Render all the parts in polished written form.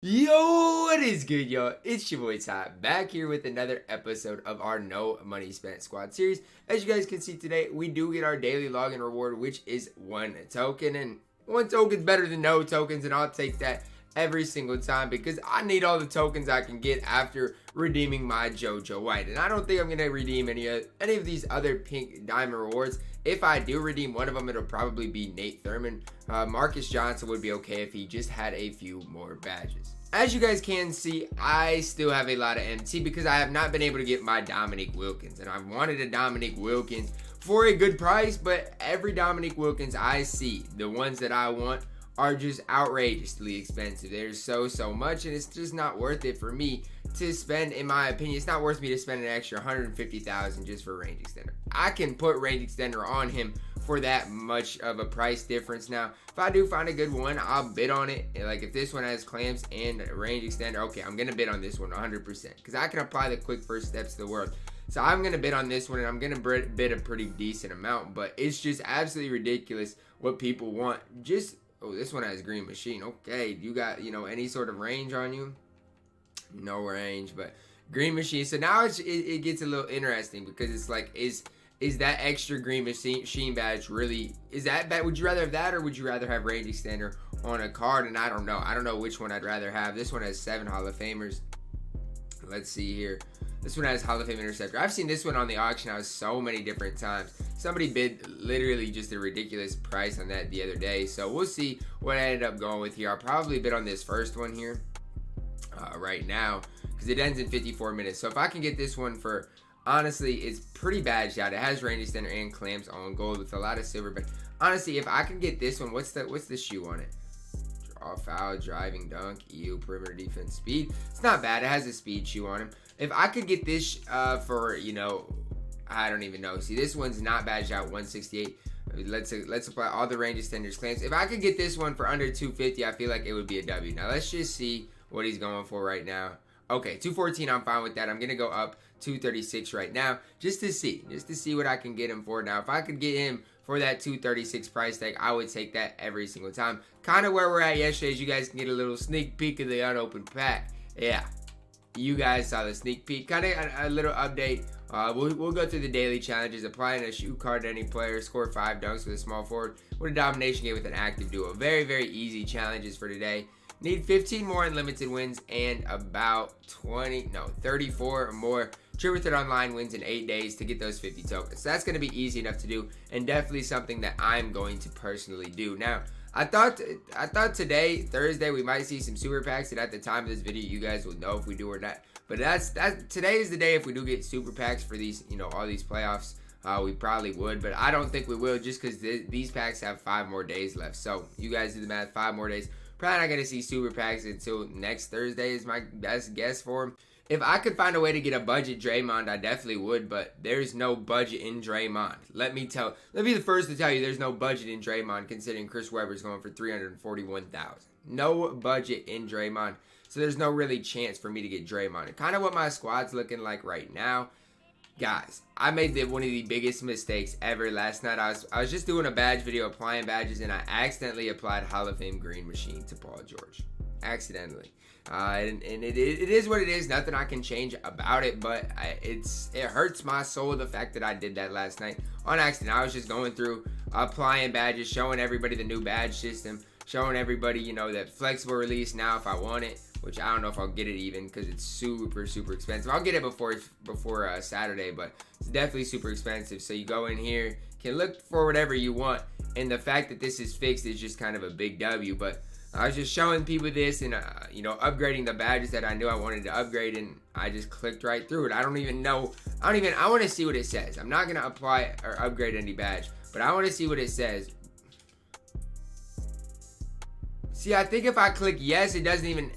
Yo, what is good, y'all? It's your boy Ty, back here with another episode of our No Money Spent Squad series. As you guys can see today, we do get our daily login reward, which is 1 token. And 1 token's better than no tokens, and I'll take that every single time because I need all the tokens I can get after redeeming my JoJo White. And I don't think I'm going to redeem any of these other pink diamond rewards. If I do redeem one of them, it'll probably be Nate Thurman. Marcus Johnson would be okay if he just had a few more badges. As you guys can see, I still have a lot of MT because I have not been able to get my Dominique Wilkins. And I've wanted a Dominique Wilkins for a good price, but every Dominique Wilkins I see, the ones that I want, are just outrageously expensive. There's so much, and it's just not worth it for me to spend, in my opinion. It's not worth me to spend an extra 150,000 just for range extender. I can put range extender on him for that much of a price difference. Now, if I do find a good one, I'll bid on it. Like if this one has clamps and range extender, okay, I'm gonna bid on this one 100% because I can apply the quick first steps to the world. So I'm gonna bid on this one, and I'm gonna bid a pretty decent amount. But it's just absolutely ridiculous what people want. Oh, this one has green machine. Okay, you got, any sort of range on you? No range, but green machine. So now it gets a little interesting because it's like, is that extra green machine badge really, is that bad? Would you rather have that, or would you rather have range extender on a card? And I don't know which one I'd rather have. This one has 7 Hall of Famers. Let's see here. This one has Hall of Fame Interceptor. I've seen this one on the auction house so many different times. Somebody bid literally just a ridiculous price on that the other day. So we'll see what I ended up going with here. I'll probably bid on this first one here right now because it ends in 54 minutes. So if I can get this one for, honestly, it's pretty badged out. It has range extender and clamps on gold with a lot of silver. But honestly, if I can get this one, what's the shoe on it? Draw, foul, driving, dunk, EU, perimeter defense, speed. It's not bad. It has a speed shoe on him. If I could get this for, I don't even know. See, this one's not badged out, 168. Let's apply all the range extenders clamps. If I could get this one for under 250, I feel like it would be a W. Now, let's just see what he's going for right now. Okay, 214, I'm fine with that. I'm going to go up 236 right now just to see what I can get him for. Now, if I could get him for that 236 price tag, I would take that every single time. Kind of where we're at yesterday, as you guys can get a little sneak peek of the unopened pack. Yeah, you guys saw the sneak peek. Kind of a little update. We'll go through the daily challenges. Applying a shoe card to any player. Score 5 dunks with a small forward. With a domination game with an active duo. Very easy challenges for today. Need 15 more unlimited wins and about 34 more Tributed Online wins in 8 days to get those 50 tokens. So that's going to be easy enough to do, and definitely something that I'm going to personally do. Now, I thought today, Thursday, we might see some super packs, and at the time of this video, you guys will know if we do or not. But today is the day if we do get super packs for these, all these playoffs. We probably would, but I don't think we will just because these packs have 5 more days left. So you guys do the math, 5 more days. Probably not going to see super packs until next Thursday is my best guess for them. If I could find a way to get a budget Draymond, I definitely would, but there's no budget in Draymond. Let me be the first to tell you there's no budget in Draymond considering Chris Webber's going for $341,000. No budget in Draymond. So there's no really chance for me to get Draymond. And kind of what my squad's looking like right now. Guys, I made one of the biggest mistakes ever last night. I was just doing a badge video applying badges, and I accidentally applied Hall of Fame Green Machine to Paul George. Accidentally. And it is what it is. Nothing I can change about it, but it hurts my soul the fact that I did that last night on accident. I was just going through applying badges, showing everybody the new badge system, showing everybody, that flexible release now if I want it, which I don't know if I'll get it even because it's super expensive. I'll get it before Saturday, but it's definitely super expensive. So you go in here, can look for whatever you want, and the fact that this is fixed is just kind of a big W. But I was just showing people this and upgrading the badges that I knew I wanted to upgrade, and I just clicked right through it. I want to see what it says. I'm not gonna apply or upgrade any badge, but I want to see what it says. See, I think if I click yes, it doesn't even,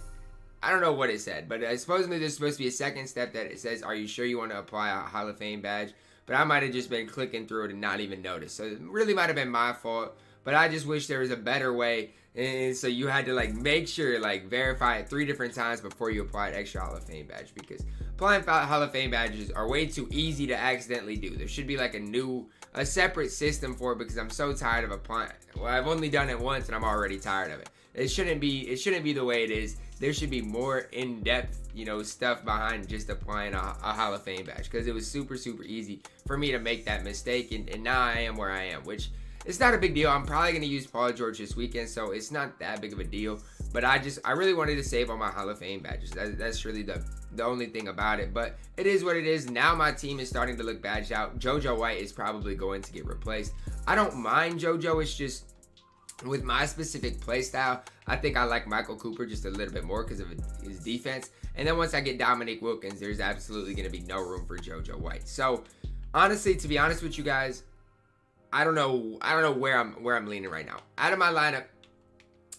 I don't know what it said, but supposedly there's supposed to be a second step that it says, are you sure you want to apply a Hall of Fame badge? But I might have just been clicking through it and not even noticed. So it really might have been my fault, but I just wish there was a better way. And so you had to make sure, verify it 3 different times before you applied extra Hall of Fame badge, because applying Hall of Fame badges are way too easy to accidentally do. There should be a separate system for it because I'm so tired of applying. Well, I've only done it once and I'm already tired of it. it shouldn't be the way it is. There should be more in-depth, you know, stuff behind just applying a Hall of Fame badge, because it was super easy for me to make that mistake, and now I am where I am, which it's not a big deal. I'm probably going to use Paul George this weekend, so it's not that big of a deal. But I really wanted to save on my Hall of Fame badges. That's really the only thing about it. But it is what it is. Now my team is starting to look badged out. JoJo White is probably going to get replaced. I don't mind JoJo. It's just with my specific play style, I think I like Michael Cooper just a little bit more because of his defense. And then once I get Dominique Wilkins, there's absolutely going to be no room for JoJo White. So honestly, to be honest with you guys, I don't know where I'm leaning right now. Out of my lineup,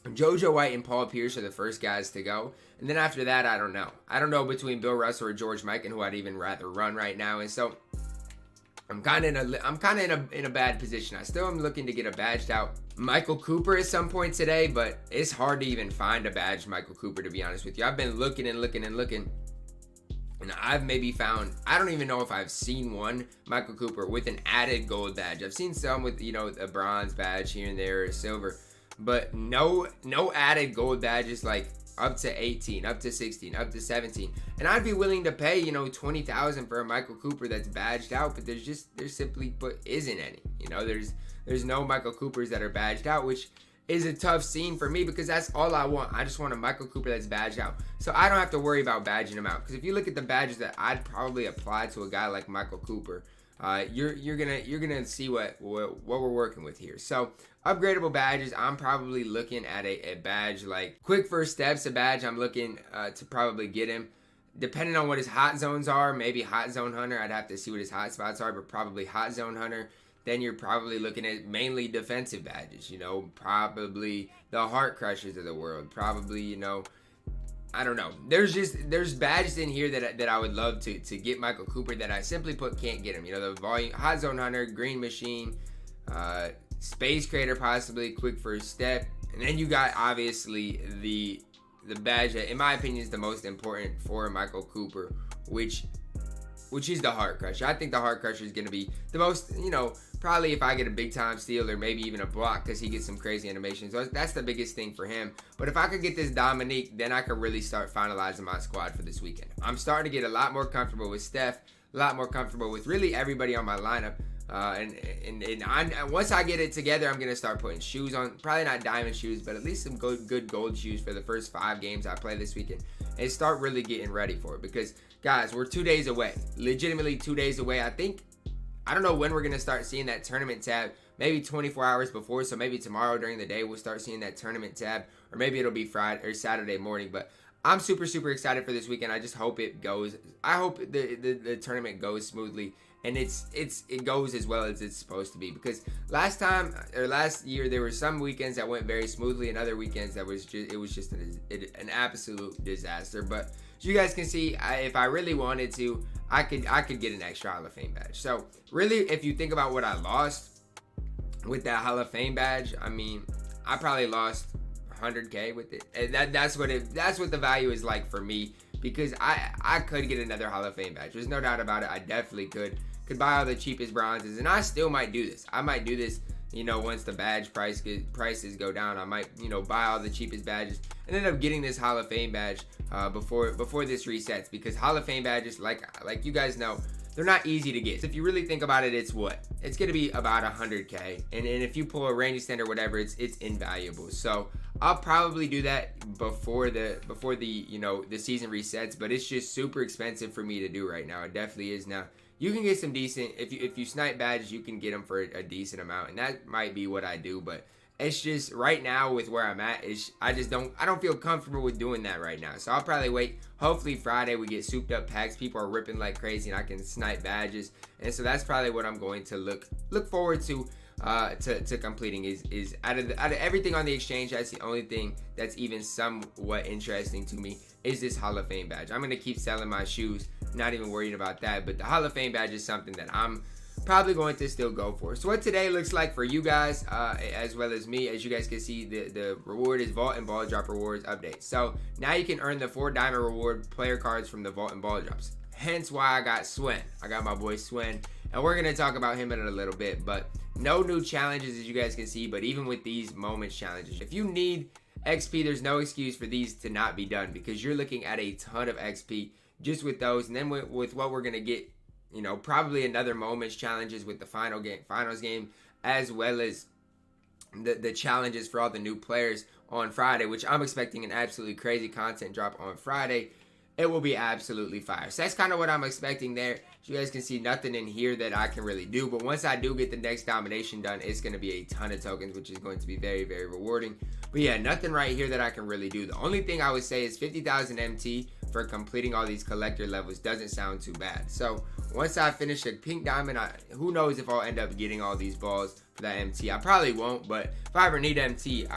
JoJo White and Paul Pierce are the first guys to go. And then after that, I don't know. I don't know between Bill Russell or George Mikan who I'd even rather run right now. And so I'm kind of in a bad position. I still am looking to get a badged out Michael Cooper at some point today, but it's hard to even find a badged Michael Cooper, to be honest with you. I've been looking and looking. And I've maybe found, I don't even know if I've seen one Michael Cooper with an added gold badge. I've seen some with, you know, a bronze badge here and there, silver, but no added gold badges like up to 18, up to 16, up to 17. And I'd be willing to pay, you know, $20,000 for a Michael Cooper that's badged out, but there simply isn't any. You know, there's no Michael Coopers that are badged out, which is a tough scene for me because that's all I want. I just want a Michael Cooper that's badged out, so I don't have to worry about badging him out. Because if you look at the badges that I'd probably apply to a guy like Michael Cooper, you're gonna see what we're working with here. So upgradable badges, I'm probably looking at a badge like Quick First Steps, a badge I'm looking to probably get him. Depending on what his hot zones are, maybe Hot Zone Hunter. I'd have to see what his hot spots are, but probably Hot Zone Hunter. Then you're probably looking at mainly defensive badges, you know, probably the Heart Crushers of the world, probably, you know, I don't know. There's badges in here that I would love to get Michael Cooper that I simply can't get him. You know, the volume, Hot Zone Hunter, Green Machine, Space Creator possibly, Quick First Step, and then you got obviously the badge that in my opinion is the most important for Michael Cooper, which is the Heart Crusher. I think the Heart Crusher is going to be the most, you know, probably if I get a big time steal or maybe even a block because he gets some crazy animations. So that's the biggest thing for him. But if I could get this Dominique, then I could really start finalizing my squad for this weekend. I'm starting to get a lot more comfortable with Steph, a lot more comfortable with really everybody on my lineup. And once I get it together, I'm going to start putting shoes on. Probably not diamond shoes, but at least some good gold shoes for the first 5 games I play this weekend. And start really getting ready for it. Because, guys, we're 2 days away. Legitimately 2 days away. I don't know when we're going to start seeing that tournament tab. Maybe 24 hours before. So maybe tomorrow during the day we'll start seeing that tournament tab. Or maybe it'll be Friday or Saturday morning. But I'm super excited for this weekend. I just hope it goes. I hope the tournament goes smoothly. And it goes as well as it's supposed to be, because last year there were some weekends that went very smoothly and other weekends that was just an absolute disaster. But as you guys can see, if I really wanted to, I could get an extra Hall of Fame badge. So really, if you think about what I lost with that Hall of Fame badge, I mean, I probably lost 100K with it. And that's what the value is like for me, because I could get another Hall of Fame badge. There's no doubt about it. I definitely could buy all the cheapest bronzes, and I still might do this. I might do this, you know, once the badge prices go down. I might, you know, buy all the cheapest badges and end up getting this Hall of Fame badge before this resets, because Hall of Fame badges, like you guys know, they're not easy to get. So if you really think about it, it's going to be about 100K, and if you pull a range extender or whatever, it's invaluable. So I'll probably do that before the you know, the season resets, but it's just super expensive for me to do right now. It definitely is. Now you can get some decent, if you snipe badges, you can get them for a decent amount, and that might be what I do. But it's just right now with where I'm at, I don't feel comfortable with doing that right now. So I'll probably wait. Hopefully Friday we get souped up packs. People are ripping like crazy, and I can snipe badges. And so that's probably what I'm going to look forward to completing. Is out of everything on the exchange, that's the only thing that's even somewhat interesting to me is this Hall of Fame badge. I'm gonna keep selling my shoes, not even worried about that. But the Hall of Fame badge is something that I'm probably going to still go for. So what today looks like for you guys, as well as me, as you guys can see, the reward is Vault and Ball Drop Rewards update. So now you can earn the 4 diamond reward player cards from the Vault and Ball Drops. Hence why I got Swen. I got my boy Swen, and we're gonna talk about him in a little bit. But no new challenges, as you guys can see. But even with these moments challenges, if you need XP, there's no excuse for these to not be done because you're looking at a ton of XP just with those. And then with what we're going to get, you know, probably another moments challenges with the finals game, as well as the challenges for all the new players on Friday, which I'm expecting an absolutely crazy content drop on Friday. It will be absolutely fire. So that's kind of what I'm expecting there. You guys can see nothing in here that I can really do. But once I do get the next domination done, it's going to be a ton of tokens, which is going to be very, very rewarding. But yeah, nothing right here that I can really do. The only thing I would say is 50,000 MT for completing all these collector levels doesn't sound too bad. So once I finish a pink diamond, who knows if I'll end up getting all these balls for that MT. I probably won't, but if I ever need MT,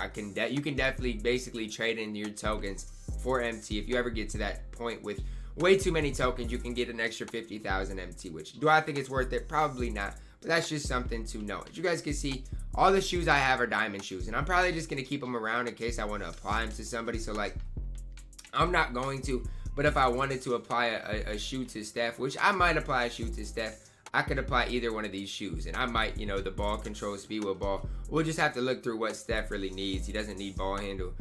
you can definitely basically trade in your tokens for MT. If you ever get to that point with way too many tokens, you can get an extra 50,000 MT, which do I think it's worth it? Probably not, but that's just something to know. As you guys can see, all the shoes I have are diamond shoes, and I'm probably just going to keep them around in case I want to apply them to somebody. So like, I'm not going to, but if I wanted to apply a shoe to Steph, which I might apply a shoe to Steph, I could apply either one of these shoes, and I might, you know, the ball control, speed with ball. We'll just have to look through what Steph really needs. He doesn't need ball handle.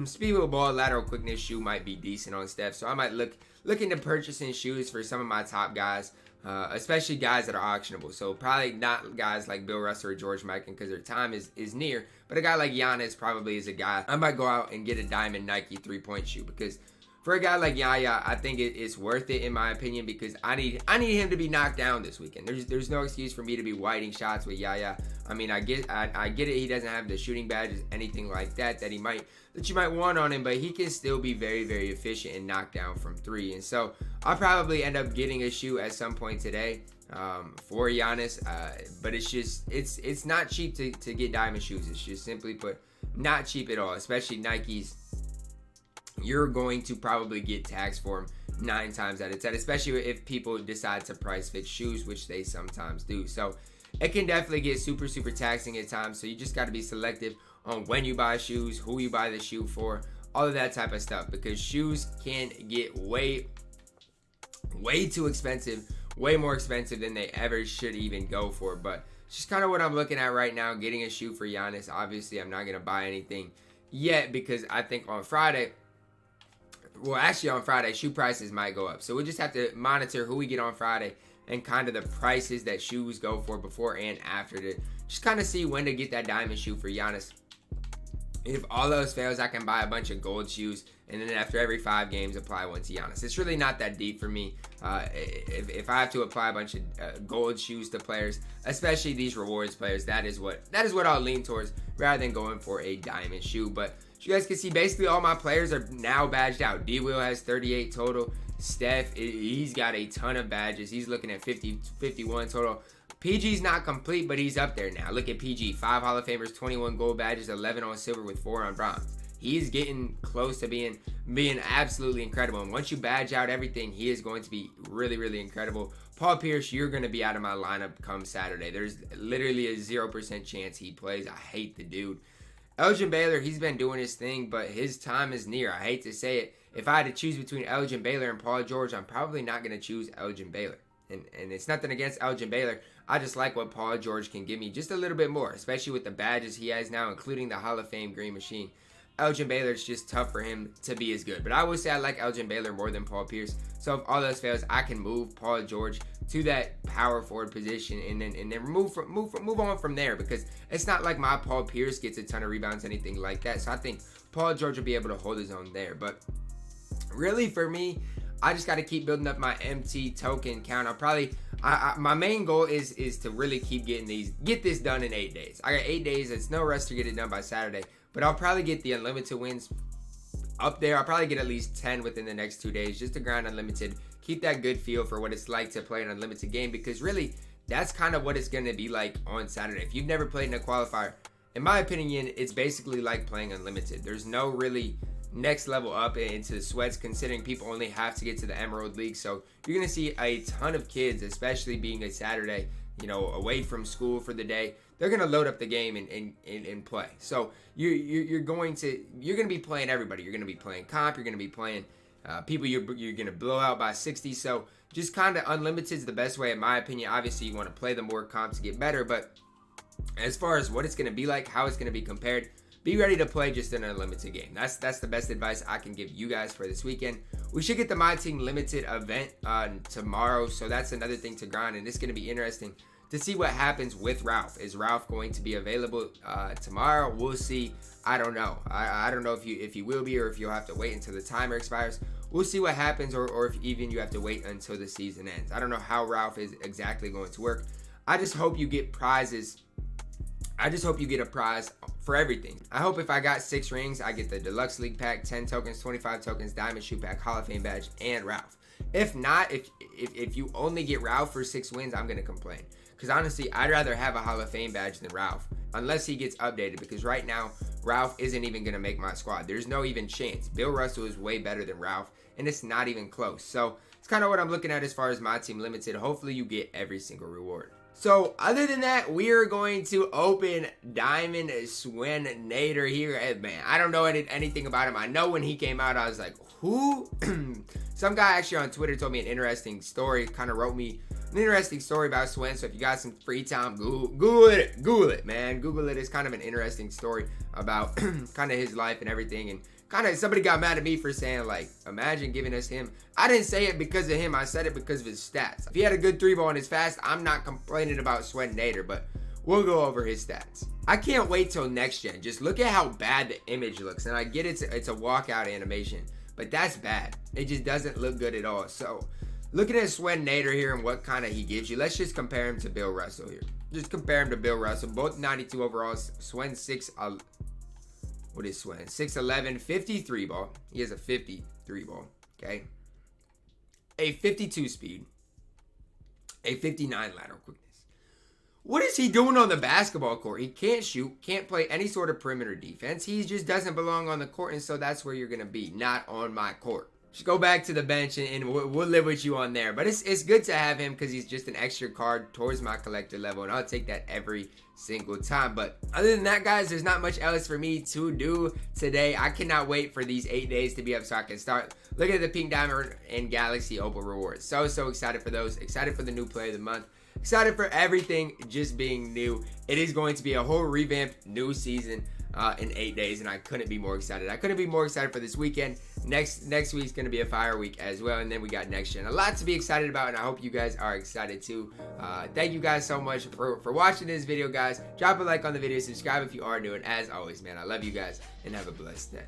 Speed with ball, lateral quickness shoe might be decent on Steph, so I might look into purchasing shoes for some of my top guys, especially guys that are auctionable. So probably not guys like Bill Russell or George Mikan because their time is near, but a guy like Giannis probably is a guy I might go out and get a diamond Nike 3-point shoe, because for a guy like Yaya, I think it's worth it in my opinion, because I need him to be knocked down this weekend. There's no excuse for me to be whiting shots with Yaya. I mean, I get it. He doesn't have the shooting badges, anything like that you might want on him, but he can still be very, very efficient and knock down from three. And so I'll probably end up getting a shoe at some point today for Giannis. But it's not cheap to get diamond shoes. It's just simply put not cheap at all, especially Nikes. You're going to probably get taxed for them 9 times out of 10, especially if people decide to price fix shoes, which they sometimes do. So it can definitely get super, super taxing at times. So you just got to be selective on when you buy shoes, who you buy the shoe for, all of that type of stuff, because shoes can get way too expensive, way more expensive than they ever should even go for. But it's just kind of what I'm looking at right now, getting a shoe for Giannis. Obviously, I'm not going to buy anything yet because I think on Friday, shoe prices might go up. So we'll just have to monitor who we get on Friday and kind of the prices that shoes go for before and after to just kind of see when to get that diamond shoe for Giannis. If all else fails, I can buy a bunch of gold shoes, and then after every 5 games, apply one to Giannis. It's really not that deep for me. If I have to apply a bunch of gold shoes to players, especially these rewards players, that is what I'll lean towards rather than going for a diamond shoe. But as you guys can see, basically all my players are now badged out. D-Will has 38 total. Steph, he's got a ton of badges. He's looking at 51 total. PG's not complete, but he's up there now. Look at PG, 5 Hall of Famers, 21 gold badges, 11 on silver with 4 on bronze. He's getting close to being absolutely incredible. And once you badge out everything, he is going to be really, really incredible. Paul Pierce, you're going to be out of my lineup come Saturday. There's literally a 0% chance he plays. I hate the dude. Elgin Baylor, he's been doing his thing, but his time is near. I hate to say it. If I had to choose between Elgin Baylor and Paul George, I'm probably not going to choose Elgin Baylor. And it's nothing against Elgin Baylor. I just like what Paul George can give me just a little bit more, especially with the badges he has now, including the Hall of Fame Green Machine. Elgin Baylor, it's just tough for him to be as good. But I would say I like Elgin Baylor more than Paul Pierce. So if all else fails, I can move Paul George to that power forward position and then move on from there, because it's not like my Paul Pierce gets a ton of rebounds, anything like that. So I think Paul George will be able to hold his own there. But really for me, I just got to keep building up my MT token count. My main goal is to really keep get this done in 8 days. I got 8 days. It's no rush to get it done by Saturday, but I'll probably get the unlimited wins up there. I'll probably get at least 10 within the next 2 days just to grind unlimited. Keep that good feel for what it's like to play an unlimited game, because really that's kind of what it's going to be like on Saturday. If you've never played in a qualifier, in my opinion, it's basically like playing unlimited. There's no really next level up into the sweats, considering people only have to get to the Emerald League. So you're going to see a ton of kids, especially being a Saturday, away from school for the day. They're going to load up the game and play. So you're going to be playing everybody. You're going to be playing comp. You're going to be playing people you're going to blow out by 60. So just kind of unlimited is the best way, in my opinion. Obviously, you want to play the more comp to get better. But as far as what it's going to be like, how it's going to be compared, be ready to play just an unlimited game. That's the best advice I can give you guys for this weekend. We should get the MyTeam Limited event tomorrow, so that's another thing to grind, and it's going to be interesting to see what happens with Ralph. Is Ralph going to be available tomorrow? We'll see. I don't know. I don't know if he will be, or if you'll have to wait until the timer expires. We'll see what happens, or if even you have to wait until the season ends. I don't know how Ralph is exactly going to work. I just hope you get prizes. I just hope you get a prize for everything. I hope if I got 6 rings, I get the Deluxe League Pack, 10 tokens, 25 tokens, Diamond Shoe Pack, Hall of Fame badge, and Ralph. If not, if you only get Ralph for 6 wins, I'm going to complain. Because honestly, I'd rather have a Hall of Fame badge than Ralph. Unless he gets updated. Because right now, Ralph isn't even going to make my squad. There's no even chance. Bill Russell is way better than Ralph. And it's not even close. So, it's kind of what I'm looking at as far as MyTeam Limited. Hopefully, you get every single reward. So, other than that, we are going to open Diamond Swen Nater here. And man, I don't know anything about him. I know when he came out, I was like, who? Some guy actually on Twitter told me an interesting story. Kind of wrote me an interesting story about Swen. So if you got some free time, Google it, man. Google it. It's kind of an interesting story about kind of his life and everything. And kind of somebody got mad at me for saying, like, imagine giving us him. I didn't say it because of him. I said it because of his stats. If he had a good 3-ball and is fast, I'm not complaining about Swen Nater, but we'll go over his stats. I can't wait till next gen. Just look at how bad the image looks. And I get it's a walkout animation, but that's bad. It just doesn't look good at all. So looking at Swen Nater here and what kind of he gives you, let's just compare him to Bill Russell here. Just compare him to Bill Russell. Both 92 overalls. Swen 6. What is Swen? 6'11", 53 ball. He has a 53 ball. Okay. A 52 speed. A 59 lateral quickness. What is he doing on the basketball court? He can't shoot, can't play any sort of perimeter defense. He just doesn't belong on the court, and so that's where you're going to be, not on my court. Just go back to the bench, and we'll live with you on there. But it's good to have him because he's just an extra card towards my collector level, and I'll take that every single time. But other than that, guys, there's not much else for me to do today. I cannot wait for these 8 days to be up so I can start looking at the Pink Diamond and Galaxy Opal rewards. So excited for those. Excited for the new player of the month. Excited for everything just being new. It is going to be a whole revamped new season in 8 days, and I couldn't be more excited. I couldn't be more excited for this weekend. Next week's going to be a fire week as well, and then we got next gen. A lot to be excited about, and I hope you guys are excited too. Thank you guys so much for watching this video, guys. Drop a like on the video, subscribe if you are new, and as always, man, I love you guys, and have a blessed day.